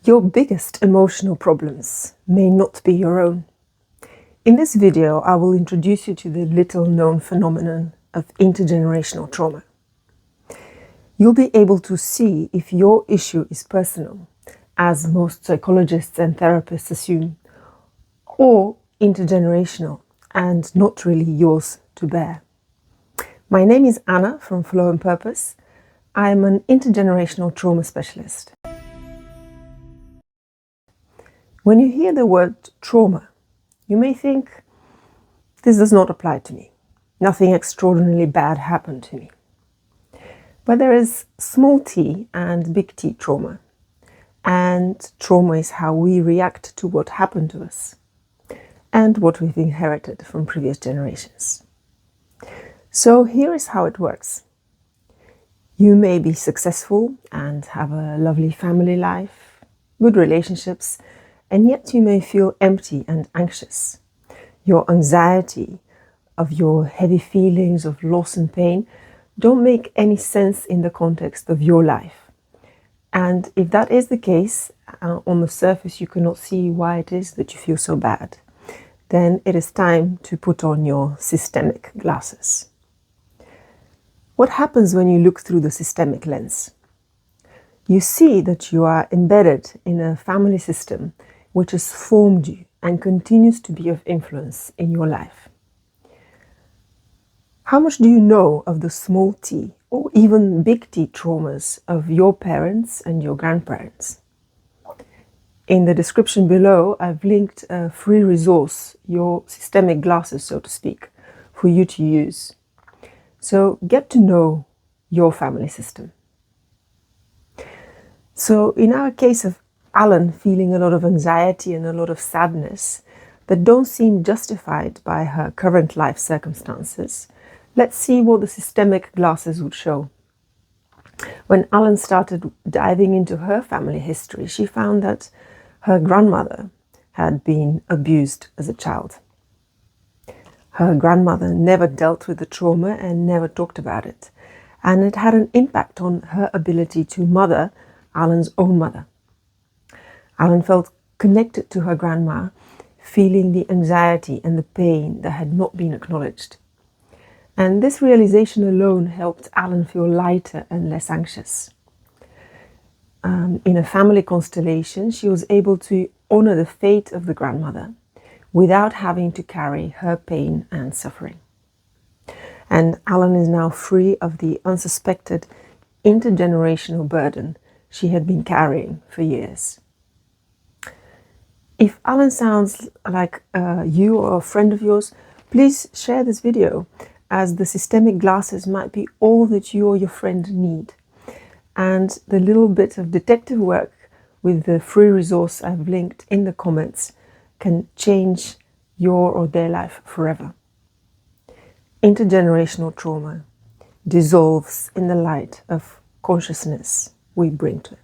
Your biggest emotional problems may not be your own. In this video, I will introduce you to the little-known phenomenon of intergenerational trauma. You'll be able to see if your issue is personal, as most psychologists and therapists assume, or intergenerational and not really yours to bear. My name is Anna from Flow and Purpose. I am an intergenerational trauma specialist. When you hear the word trauma, you may think, this does not apply to me. Nothing extraordinarily bad happened to me. But there is small t and big T trauma. And trauma is how we react to what happened to us and what we've inherited from previous generations. So here is how it works. You may be successful and have a lovely family life, good relationships, and yet you may feel empty and anxious. Your anxiety of your heavy feelings of loss and pain don't make any sense in the context of your life. And if that is the case, on the surface you cannot see why it is that you feel so bad, then it is time to put on your systemic glasses. What happens when you look through the systemic lens? You see that you are embedded in a family system which has formed you and continues to be of influence in your life. How much do you know of the small t or even big T traumas of your parents and your grandparents? In the description below, I've linked a free resource, your systemic glasses, so to speak, for you to use. So get to know your family system. So in our case of Alan feeling a lot of anxiety and a lot of sadness that don't seem justified by her current life circumstances, let's see what the systemic glasses would show. When Alan started diving into her family history, she found that her grandmother had been abused as a child. Her grandmother never dealt with the trauma and never talked about it, and it had an impact on her ability to mother Alan's own mother. Alan felt connected to her grandma, feeling the anxiety and the pain that had not been acknowledged. And this realization alone helped Alan feel lighter and less anxious. In a family constellation, she was able to honor the fate of the grandmother without having to carry her pain and suffering. And Alan is now free of the unsuspected intergenerational burden she had been carrying for years. If Alan sounds like you or a friend of yours, please share this video, as the systemic glasses might be all that you or your friend need. And the little bit of detective work with the free resource I've linked in the comments can change your or their life forever. Intergenerational trauma dissolves in the light of consciousness we bring to it.